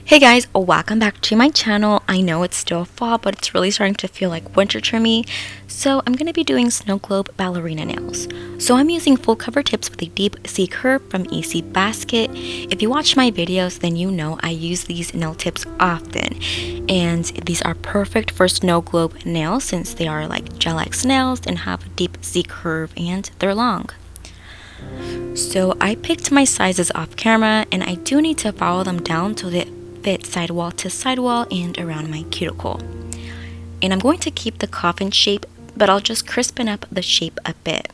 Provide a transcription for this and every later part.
Hey guys, welcome back to my channel. I know it's still fall, but it's really starting to feel like winter to me. So I'm going to be doing Snow Globe Ballerina Nails. So I'm using full cover tips with a deep C curve from EC Basket. If you watch my videos, then you know I use these nail tips often. And these are perfect for Snow Globe nails since they are like gel-X nails and have a deep C curve and they're long. So I picked my sizes off camera and I do need to follow them down so they fit sidewall to sidewall and around my cuticle. And I'm going to keep the coffin shape, but I'll just crispen up the shape a bit.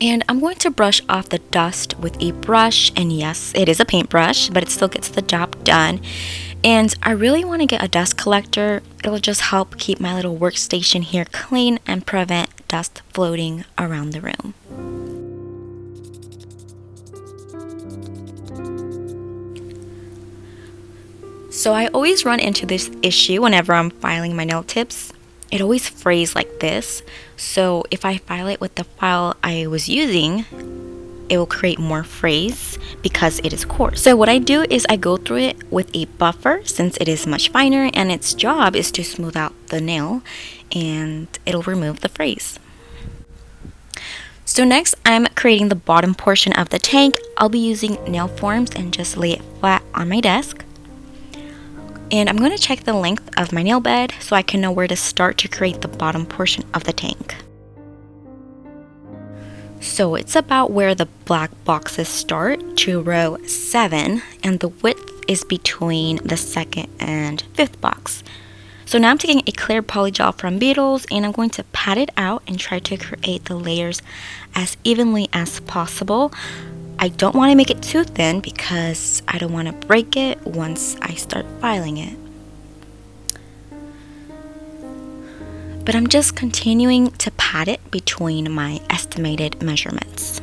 And I'm going to brush off the dust with a brush, and yes, it is a paintbrush, but it still gets the job done. And I really want to get a dust collector. It'll just help keep my little workstation here clean and prevent dust floating around the room. So I always run into this issue whenever I'm filing my nail tips. It always frays like this, so if I file it with the file I was using, it will create more frays because it is coarse. So what I do is I go through it with a buffer since it is much finer and its job is to smooth out the nail and it'll remove the frays. So next I'm creating the bottom portion of the tank. I'll be using nail forms and just lay it flat on my desk. And I'm going to check the length of my nail bed so I can know where to start to create the bottom portion of the tank. So it's about where the black boxes start to row 7 and the width is between the second and fifth box. So now I'm taking a clear polygel from Beetles and I'm going to pat it out and try to create the layers as evenly as possible. I don't want to make it too thin because I don't want to break it once I start filing it. But I'm just continuing to pat it between my estimated measurements.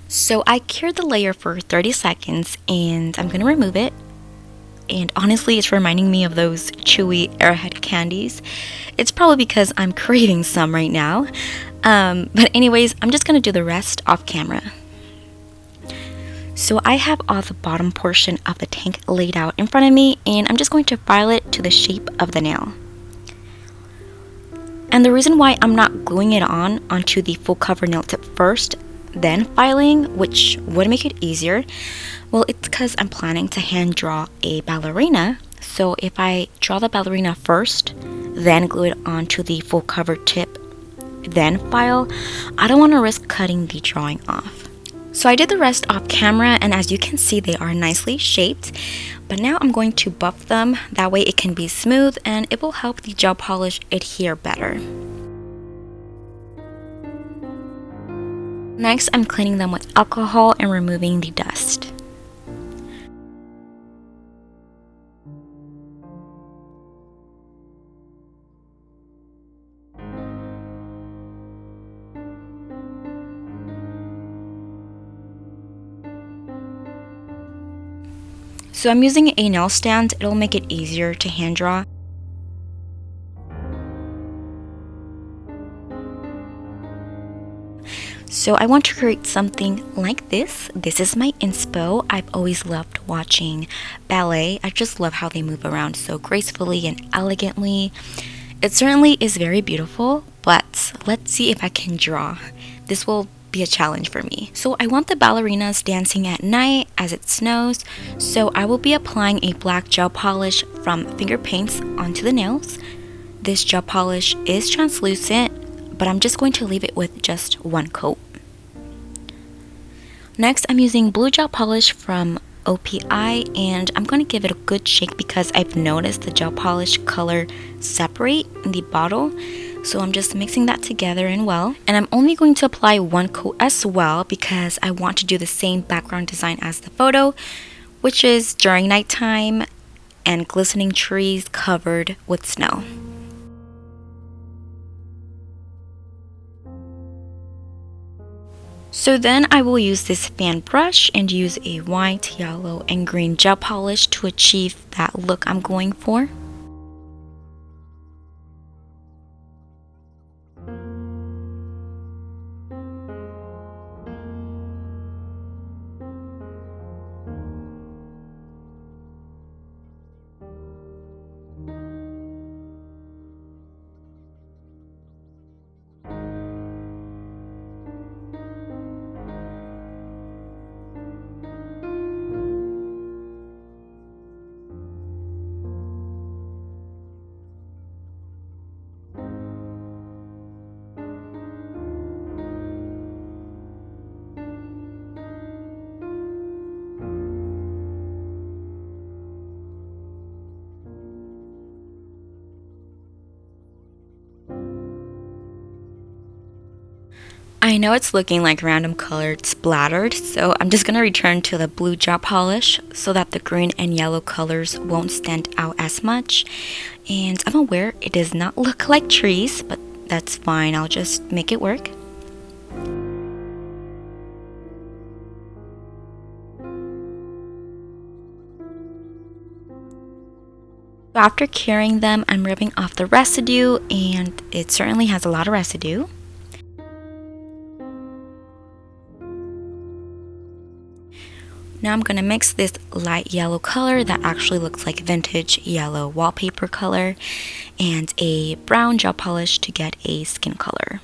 So I cured the layer for 30 seconds and I'm going to remove it. And honestly, it's reminding me of those chewy Airhead candies. It's probably because I'm craving some right now. But anyways, I'm just going to do the rest off camera. So I have all the bottom portion of the tank laid out in front of me and I'm just going to file it to the shape of the nail. And the reason why I'm not gluing it onto the full cover nail tip first, then filing, which would make it easier, well, it's because I'm planning to hand draw a ballerina. So if I draw the ballerina first, then glue it onto the full cover tip, then file, I don't want to risk cutting the drawing off. So I did the rest off camera and as you can see they are nicely shaped, but now I'm going to buff them, that way it can be smooth and it will help the gel polish adhere better. Next I'm cleaning them with alcohol and removing the dust. So I'm using a nail stand, it'll make it easier to hand draw. So I want to create something like this. This is my inspo. I've always loved watching ballet. I just love how they move around so gracefully and elegantly. It certainly is very beautiful, but let's see if I can draw. This will be a challenge for me. So I want the ballerinas dancing at night as it snows, so I will be applying a black gel polish from finger paints onto the nails. This gel polish is translucent, but I'm just going to leave it with just one coat. Next I'm using blue gel polish from OPI and I'm going to give it a good shake because I've noticed the gel polish color separate in the bottle. So I'm just mixing that together and well. And I'm only going to apply one coat as well because I want to do the same background design as the photo, which is during nighttime and glistening trees covered with snow. So then I will use this fan brush and use a white, yellow, and green gel polish to achieve that look I'm going for. I know it's looking like random colored splattered, so I'm just gonna return to the blue gel polish so that the green and yellow colors won't stand out as much. And I'm aware it does not look like trees, but that's fine, I'll just make it work. After curing them, I'm rubbing off the residue, and it certainly has a lot of residue. Now I'm going to mix this light yellow color that actually looks like vintage yellow wallpaper color and a brown gel polish to get a skin color.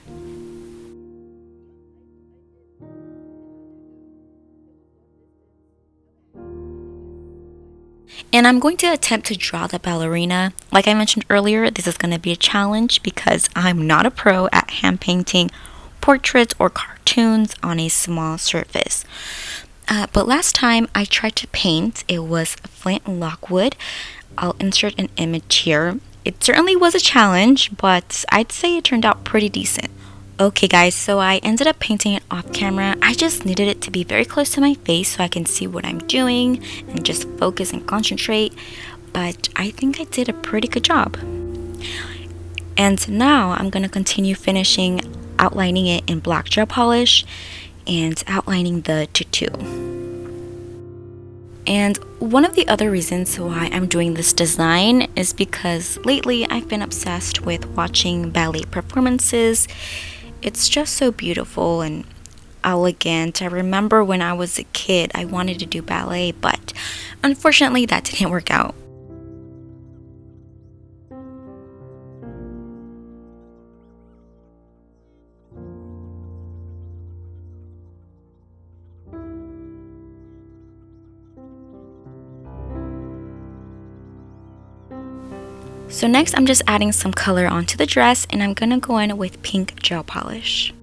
And I'm going to attempt to draw the ballerina. Like I mentioned earlier, this is going to be a challenge because I'm not a pro at hand painting portraits or cartoons on a small surface. But last time I tried to paint, it was flint wood. I'll insert an image here. It certainly was a challenge, but I'd say it turned out pretty decent. Okay guys, so I ended up painting it off camera. I just needed it to be very close to my face so I can see what I'm doing and just focus and concentrate. But I think I did a pretty good job. And now I'm going to continue finishing outlining it in black gel polish and outlining the tutu. And one of the other reasons why I'm doing this design is because lately I've been obsessed with watching ballet performances. It's just so beautiful and elegant. I remember when I was a kid, I wanted to do ballet, but unfortunately that didn't work out. So next I'm just adding some color onto the dress, and I'm gonna go in with pink gel polish.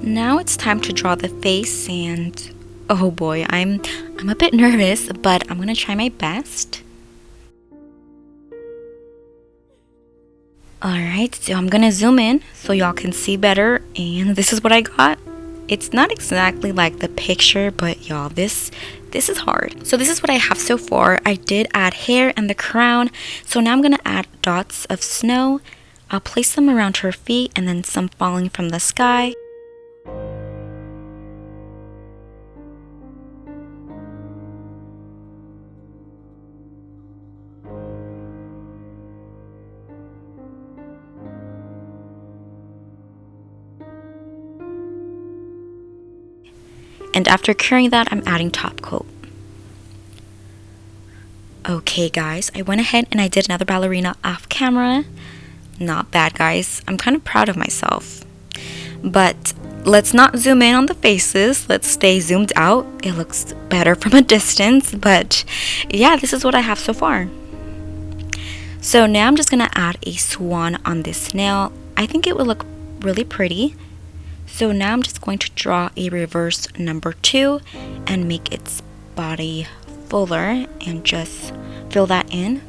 Now it's time to draw the face, and oh boy, I'm a bit nervous, but I'm gonna try my best. Alright, so I'm gonna zoom in so y'all can see better, and this is what I got. It's not exactly like the picture, but y'all, this is hard. So this is what I have so far. I did add hair and the crown, so now I'm gonna add dots of snow. I'll place them around her feet and then some falling from the sky. And after curing that, I'm adding top coat. Okay guys, I went ahead and I did another ballerina off camera. Not bad guys, I'm kind of proud of myself. But let's not zoom in on the faces, let's stay zoomed out. It looks better from a distance, but yeah, this is what I have so far. So now I'm just gonna add a swan on this nail. I think it would look really pretty. So now I'm just going to draw a reverse number 2 and make its body fuller and just fill that in.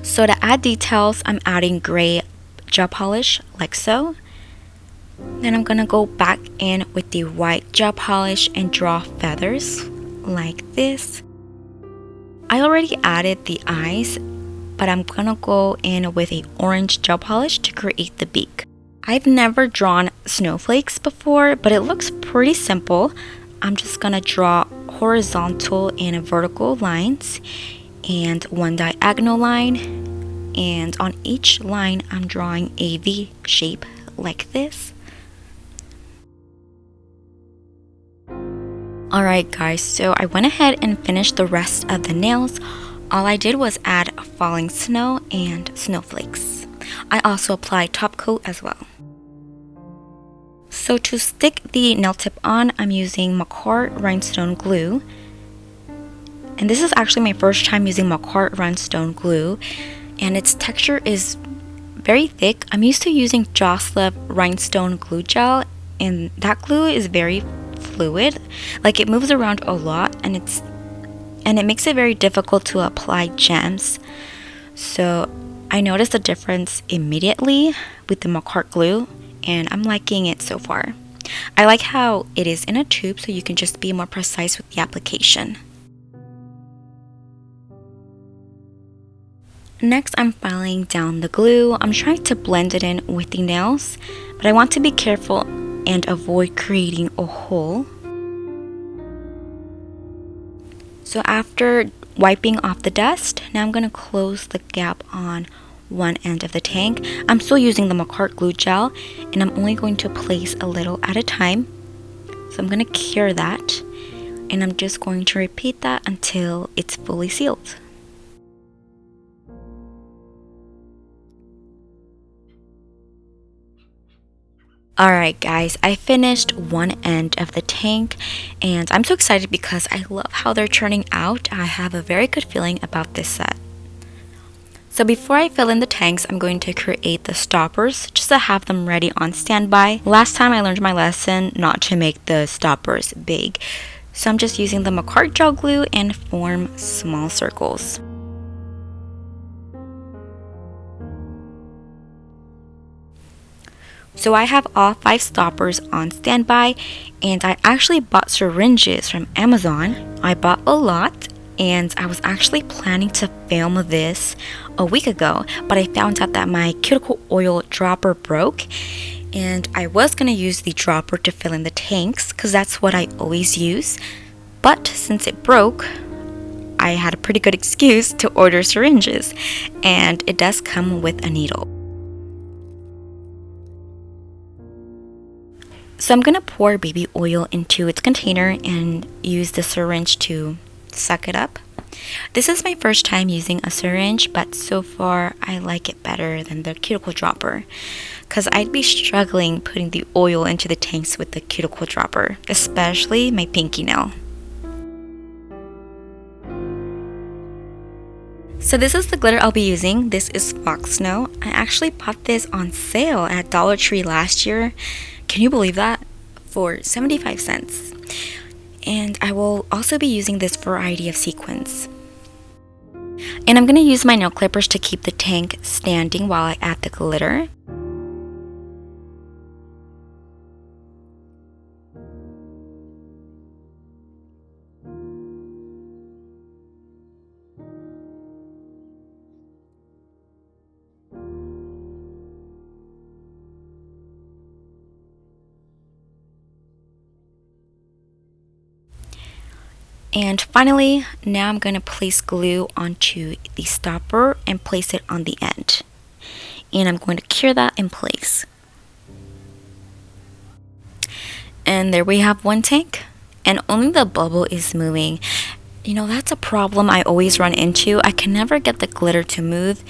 So to add details, I'm adding gray gel polish like so. Then I'm gonna go back in with the white gel polish and draw feathers like this. I already added the eyes, but I'm gonna go in with a orange gel polish to create the beak. I've never drawn snowflakes before, but it looks pretty simple. I'm just gonna draw horizontal and vertical lines and one diagonal line, and on each line I'm drawing a V shape like this. Alright guys, so I went ahead and finished the rest of the nails. All I did was add falling snow and snowflakes. I also applied top coat as well. So to stick the nail tip on, I'm using McCart rhinestone glue. And this is actually my first time using McCart rhinestone glue, and its texture is very thick. I'm used to using Jocelyn rhinestone glue gel, and that glue is very fluid. Like, it moves around a lot, and it makes it very difficult to apply gems. So I noticed a difference immediately with the McCart glue, and I'm liking it so far. I like how it is in a tube, so you can just be more precise with the application. Next, I'm filing down the glue. I'm trying to blend it in with the nails, but I want to be careful and avoid creating a hole. So after wiping off the dust, now I'm going to close the gap on one end of the tank. I'm still using the McCart glue gel, and I'm only going to place a little at a time. So I'm going to cure that, and I'm just going to repeat that until it's fully sealed. Alright guys, I finished one end of the tank, and I'm so excited because I love how they're turning out. I have a very good feeling about this set. So before I fill in the tanks, I'm going to create the stoppers just to have them ready on standby. Last time I learned my lesson not to make the stoppers big, so I'm just using the McCart gel glue and form small circles. So I have all 5 stoppers on standby, and I actually bought syringes from Amazon. I bought a lot, and I was actually planning to film this a week ago, but I found out that my cuticle oil dropper broke, and I was going to use the dropper to fill in the tanks because that's what I always use. But since it broke, I had a pretty good excuse to order syringes, and it does come with a needle. So I'm going to pour baby oil into its container and use the syringe to suck it up. This is my first time using a syringe, but so far I like it better than the cuticle dropper, because I'd be struggling putting the oil into the tanks with the cuticle dropper, especially my pinky nail. So this is the glitter I'll be using. This is Fox Snow. I actually bought this on sale at Dollar Tree last year. Can you believe that? For 75 cents. And I will also be using this variety of sequins. And I'm going to use my nail clippers to keep the tank standing while I add the glitter. And finally, now I'm going to place glue onto the stopper and place it on the end. And I'm going to cure that in place. And there we have one tank, and only the bubble is moving. You know, that's a problem I always run into. I can never get the glitter to move.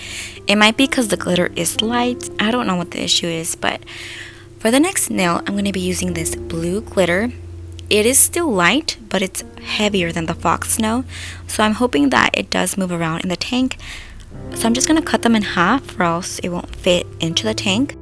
It might be because the glitter is light. I don't know what the issue is, but for the next nail, I'm going to be using this blue glitter. It is still light, but it's heavier than the Fox Snow, so I'm hoping that it does move around in the tank. So I'm just going to cut them in half, or else it won't fit into the tank.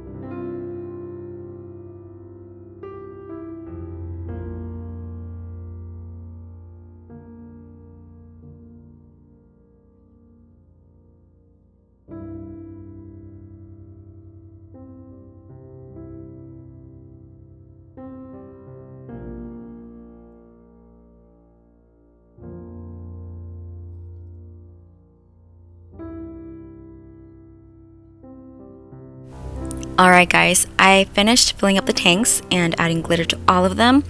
Alright guys, I finished filling up the tanks and adding glitter to all of them.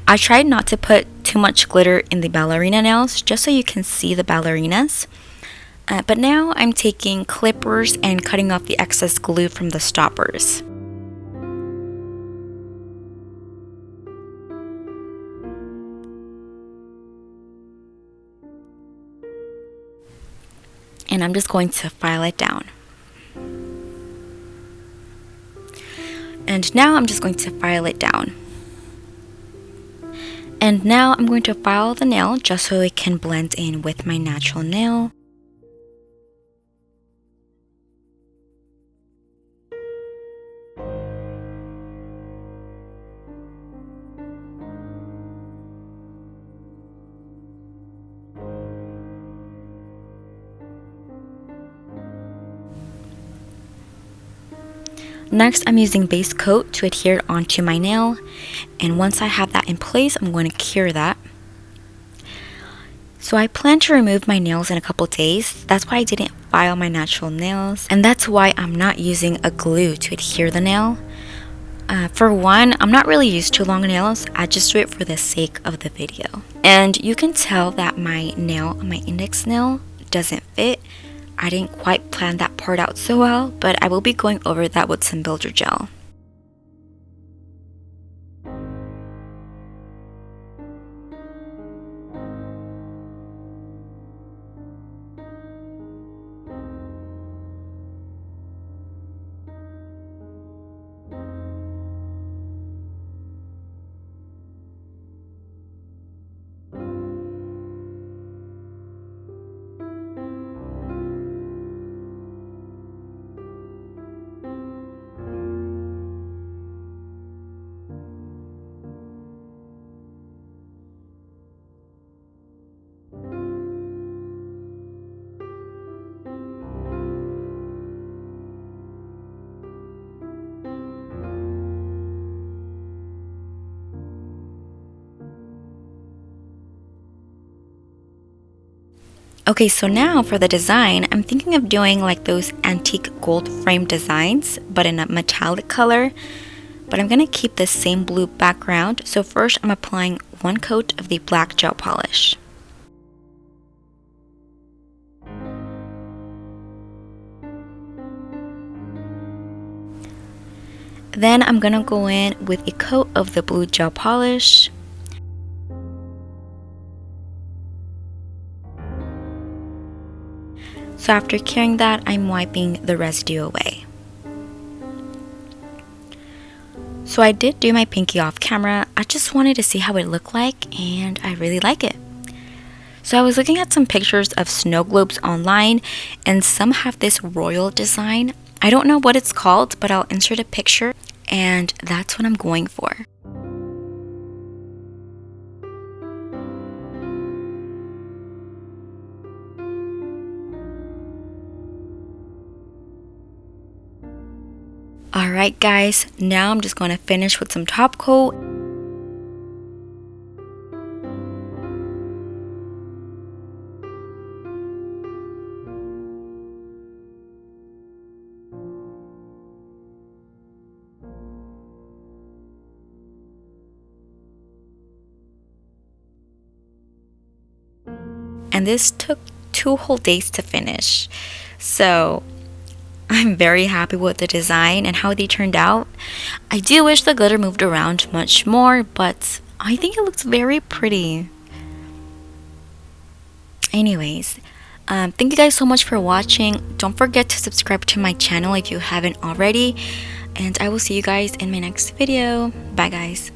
I tried not to put too much glitter in the ballerina nails just so you can see the ballerinas. But now I'm taking clippers and cutting off the excess glue from the stoppers. And I'm just going to file it down. And now I'm just going to file it down. And now I'm going to file the nail just so it can blend in with my natural nail. Next, I'm using base coat to adhere onto my nail, and once I have that in place, I'm going to cure that. So I plan to remove my nails in a couple days. That's why I didn't file my natural nails, and that's why I'm not using a glue to adhere the nail. For one, I'm not really used to long nails. I just do it for the sake of the video. And you can tell that my nail, my index nail, doesn't fit. I didn't quite plan that part out so well, but I will be going over that with some builder gel. Okay, so now for the design, I'm thinking of doing like those antique gold frame designs, but in a metallic color. But I'm going to keep the same blue background. So first I'm applying one coat of the black gel polish. Then I'm going to go in with a coat of the blue gel polish. So after curing that, I'm wiping the residue away. So I did do my pinky off camera. I just wanted to see how it looked like, and I really like it. So I was looking at some pictures of snow globes online, and some have this royal design. I don't know what it's called, but I'll insert a picture, and that's what I'm going for. Alright guys, now I'm just going to finish with some top coat. And this took 2 whole days to finish. So I'm very happy with the design and how they turned out. I do wish the glitter moved around much more, but I think it looks very pretty. Anyways, thank you guys so much for watching. Don't forget to subscribe to my channel if you haven't already. And I will see you guys in my next video. Bye guys.